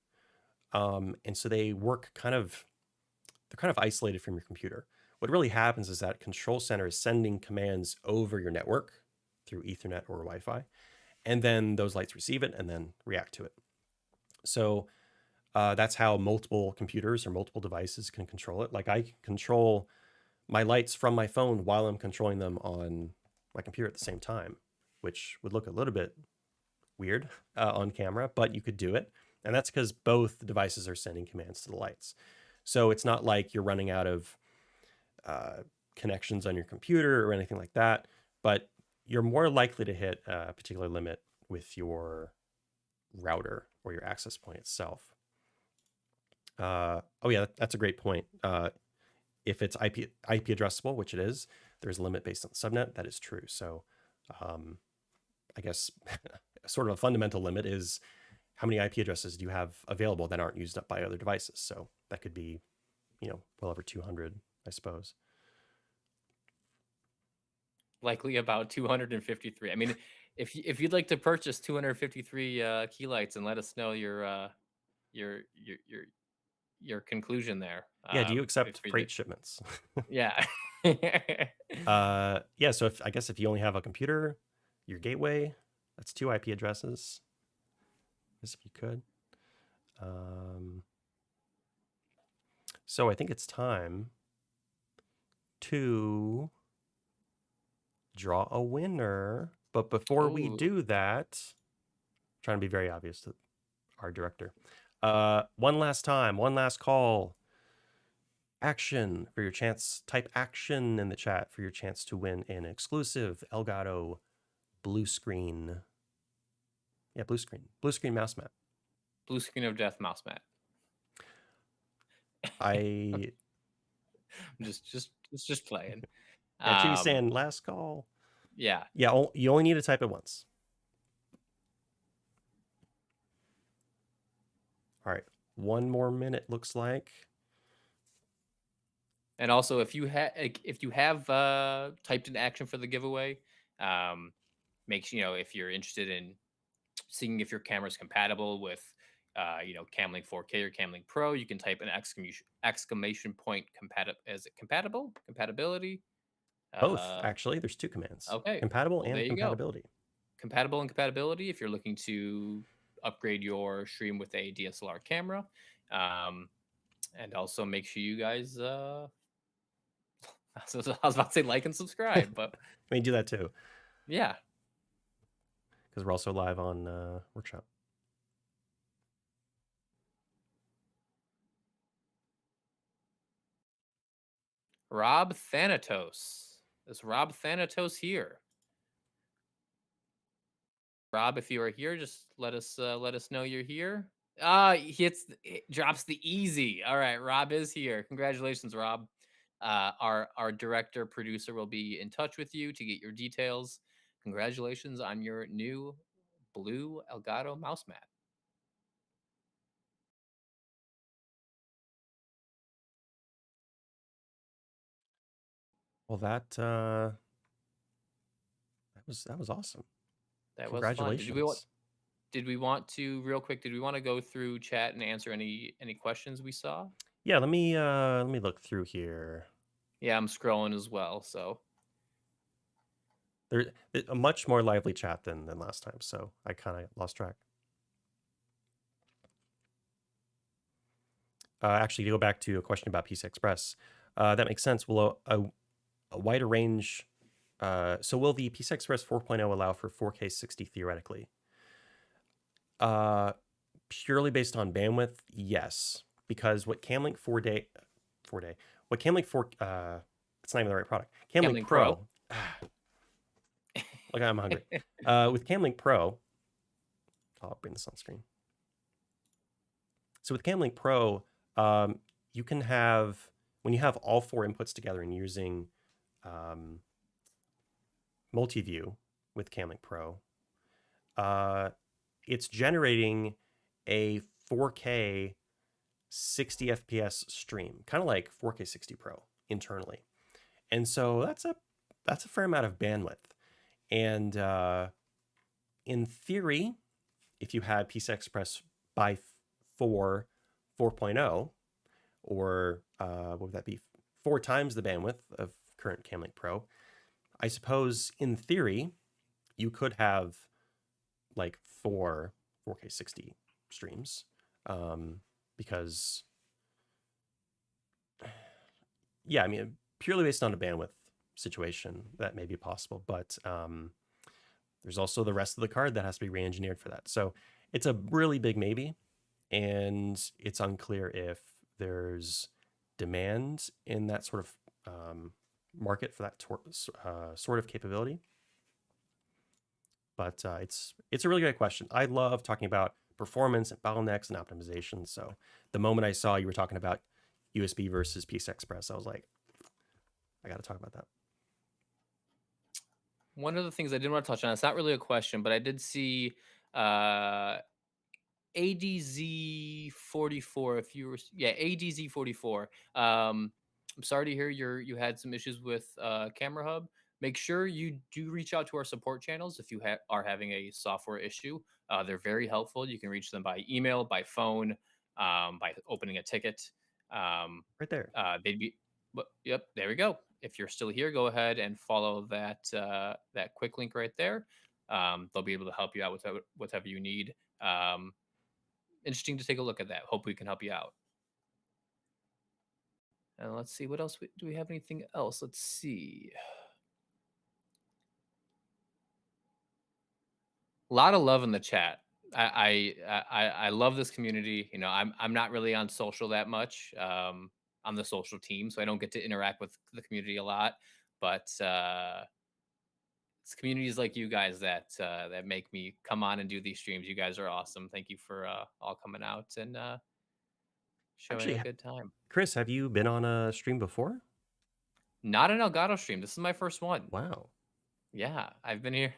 and so they work they're kind of isolated from your computer. What really happens is that control center is sending commands over your network through Ethernet or Wi-Fi, and then those lights receive it and then react to it. So that's how multiple computers or multiple devices can control it. Like I can control my lights from my phone while I'm controlling them on my computer at the same time, which would look a little bit weird on camera, but you could do it. And that's because both devices are sending commands to the lights. So it's not like you're running out of connections on your computer or anything like that, but you're more likely to hit a particular limit with your router or your access point itself. Oh yeah, that's a great point. If it's IP addressable, which it is, there's a limit based on the subnet. That is true. So I guess sort of a fundamental limit is how many IP addresses do you have available that aren't used up by other devices. So that could be, well over 200, I suppose. Likely about 253. I mean, if you'd like to purchase 253 key lights and let us know your your your your conclusion there. Yeah. Do you accept If you're freight shipments? yeah. Yeah. So I guess if you only have a computer, your gateway, that's 2 IP addresses. I guess if you could. So I think it's time to draw a winner. But before we Ooh. do that, Trying to be very obvious to our director. One last time, one last call. Action for your chance. Type action in the chat for your chance to win an exclusive Elgato blue screen. Yeah, blue screen mouse mat. Blue screen of death mouse mat. I just playing. yeah, Chibi's saying last call. Yeah. Yeah, you only need to type it once. All right, one more minute looks like. And also, if you have typed in action for the giveaway, make sure, if you're interested in seeing if your camera is compatible with Camlink 4K or Camlink Pro, you can type an exclamation point compatibility. Both, actually. There's two commands. Okay, Compatible well, there and you go. compatibility. Compatible and compatibility if you're looking to upgrade your stream with a DSLR camera. And also make sure you guys I was about to say like and subscribe, but I mean, do that too, yeah. because we're also live on Workshop. Rob Thanatos. Is Rob Thanatos here? Rob, if you are here, just let us know you're here. It drops the easy. All right, Rob is here. Congratulations, Rob. Our director producer will be in touch with you to get your details. Congratulations on your new blue Elgato mouse mat. Well, that was awesome. That was fun. Congratulations. Did we want to real quick? Did we want to go through chat and answer any questions we saw? Yeah, let me look through here. Yeah, I'm scrolling as well. So There's a much more lively chat than last time, so I kind of lost track. Actually, to go back to a question about PCI Express, that makes sense. Will a wider range? So will the PCI Express 4.0 allow for 4K 60 theoretically? Purely based on bandwidth, yes, because what Camlink 4Day, what Camlink 4, it's not even the right product. Camlink Camlink Pro. Pro. Look, I'm hungry. With Camlink Pro, I'll bring this on screen. So with Camlink Pro, you can have, when you have all four inputs together and using multi-view with Camlink Pro, it's generating a 4K 60 FPS stream, kind of like 4K 60 Pro internally. And so that's a fair amount of bandwidth. And in theory, if you had PCI Express by 4.0, or what would that be? 4 times the bandwidth of current Camlink Pro, I suppose in theory, you could have like 4K 60 streams, because yeah, I mean, purely based on a bandwidth situation, that may be possible, but there's also the rest of the card that has to be re-engineered for that. So it's a really big maybe, and it's unclear if there's demand in that sort of market for that sort of capability. But it's a really great question. I love talking about performance and bottlenecks and optimization. So the moment I saw you were talking about USB versus PCI Express, I was like, I got to talk about that. One of the things I did want to touch on, it's not really a question, but I did see ADZ44. If you were, yeah, ADZ44. I'm sorry to hear you had some issues with Camera Hub. Make sure you do reach out to our support channels if you are having a software issue. They're very helpful. You can reach them by email, by phone, by opening a ticket. Right there. They'd be, but yep, there we go. If you're still here, go ahead and follow that quick link right there. They'll be able to help you out with whatever you need. Interesting to take a look at that. Hope we can help you out. And let's see what else do we have. Anything else? Let's see. A lot of love in the chat. I love this community. You know, I'm not really on social that much. On the social team, so I don't get to interact with the community a lot. But it's communities like you guys that make me come on and do these streams. You guys are awesome. Thank you for all coming out and showing Actually, a good time. Chris, have you been on a stream before? Not an Elgato stream. This is my first one. Wow. Yeah, I've been here.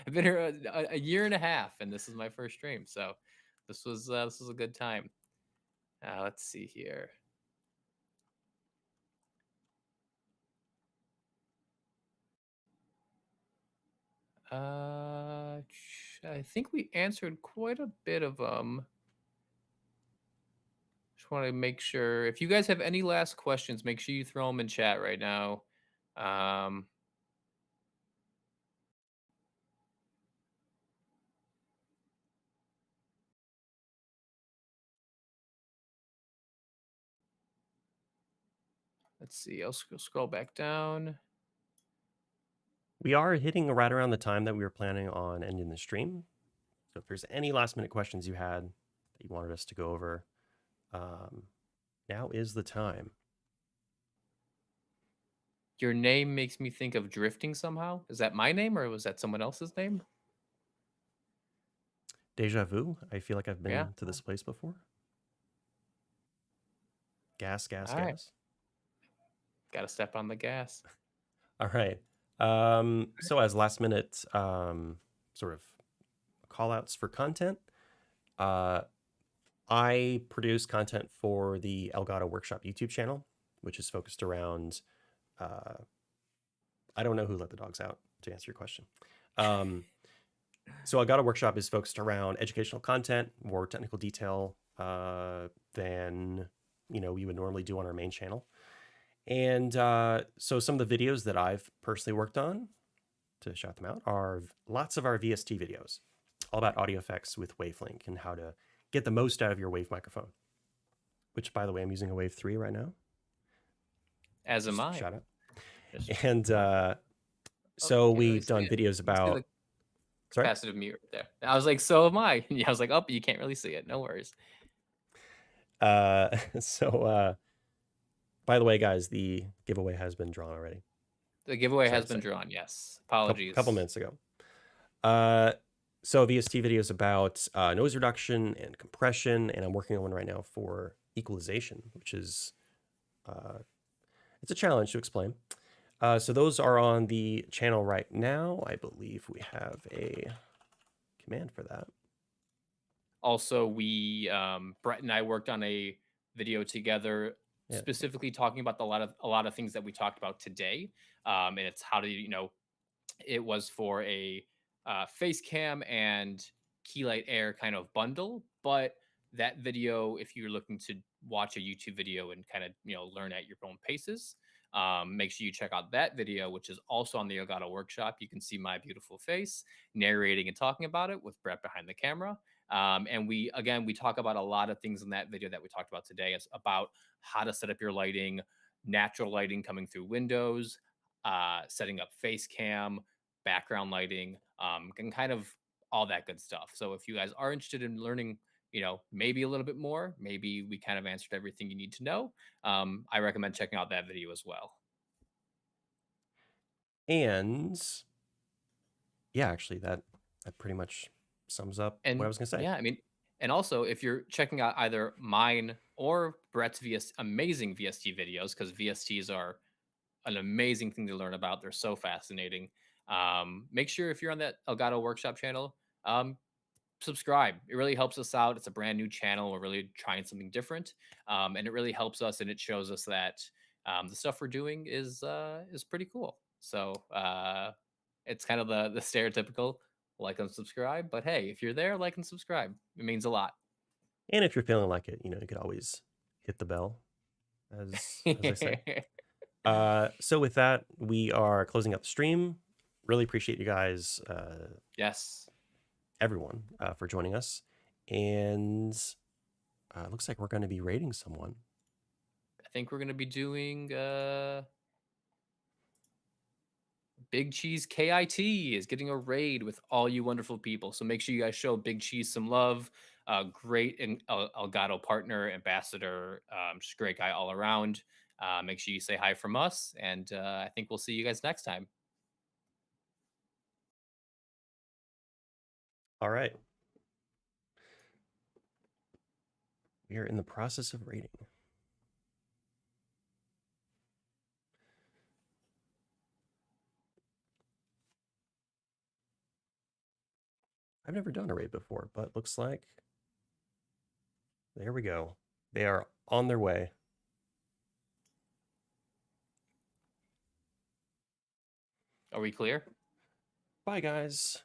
I've been here a year and a half, and this is my first stream. So this was a good time. Let's see here. I think we answered quite a bit of them. Just want to make sure if you guys have any last questions, make sure you throw them in chat right now. Um, let's see. I'll scroll back down. We are hitting right around the time that we were planning on ending the stream. So if there's any last minute questions you had that you wanted us to go over, um, now is the time. Your name makes me think of drifting somehow. Is that my name or was that someone else's name? Deja vu. I feel like I've Yeah. been to this place before. Gas, gas, All right. gas. Got to step on the gas. All right. So as last minute sort of call outs for content, uh, I produce content for the Elgato Workshop YouTube channel, which is focused around. I don't know who let the dogs out to answer your question. So Elgato Workshop is focused around educational content, more technical detail than we would normally do on our main channel. And so some of the videos that I've personally worked on, to shout them out, are lots of our VST videos, all about audio effects with Wavelink and how to get the most out of your Wave microphone, which, by the way, I'm using a Wave 3 right now. As am Just I. shout out. Just, And oh, so can't really we've see done it. videos You can see about, the sorry? capacitive mute right there. I was like, so am I. Yeah, I was like, oh, you can't really see it. No worries. So by the way, guys, the giveaway has been drawn already. The giveaway Sorry has to been say. drawn. Yes. Couple Apologies. minutes ago. So VST videos about noise reduction and compression, and I'm working on one right now for equalization, which is it's a challenge to explain. So those are on the channel right now. I believe we have a command for that. Also, we Brett and I worked on a video together Yeah. specifically talking about a lot of things that we talked about today. And it's how to, it was for a face cam and keylight air kind of bundle, but that video, if you're looking to watch a YouTube video and kind of learn at your own paces, make sure you check out that video, which is also on the Elgato Workshop. You can see my beautiful face narrating and talking about it with Brett behind the camera. And we talk about a lot of things in that video that we talked about today. It's about how to set up your lighting, natural lighting coming through windows, setting up face cam, background lighting, and kind of all that good stuff. So if you guys are interested in learning, maybe a little bit more, maybe we kind of answered everything you need to know. I recommend checking out that video as well. And yeah, actually, that pretty much sums up what I And was going to say. yeah, I mean, and also if you're checking out either mine or Brett's amazing VST videos, because VSTs are an amazing thing to learn about. They're so fascinating. Make sure if you're on that Elgato Workshop channel, subscribe. It really helps us out. It's a brand new channel. We're really trying something different, and it really helps us, and it shows us that the stuff we're doing is pretty cool. So it's kind of the stereotypical like and subscribe. But hey, if you're there, like and subscribe. It means a lot. And if you're feeling like it, you could always hit the bell, as I say. So with that, we are closing out the stream. Really appreciate you guys, Yes. everyone, for joining us. And looks like we're going to be rating someone. I think we're gonna be doing Big Cheese KIT is getting a raid with all you wonderful people. So make sure you guys show Big Cheese some love. Great Elgato partner, ambassador, just great guy all around. Make sure you say hi from us, and I think we'll see you guys next time. All right. We are in the process of rating. I've never done a raid before, but looks like there we go. They are on their way. Are we clear? Bye, guys.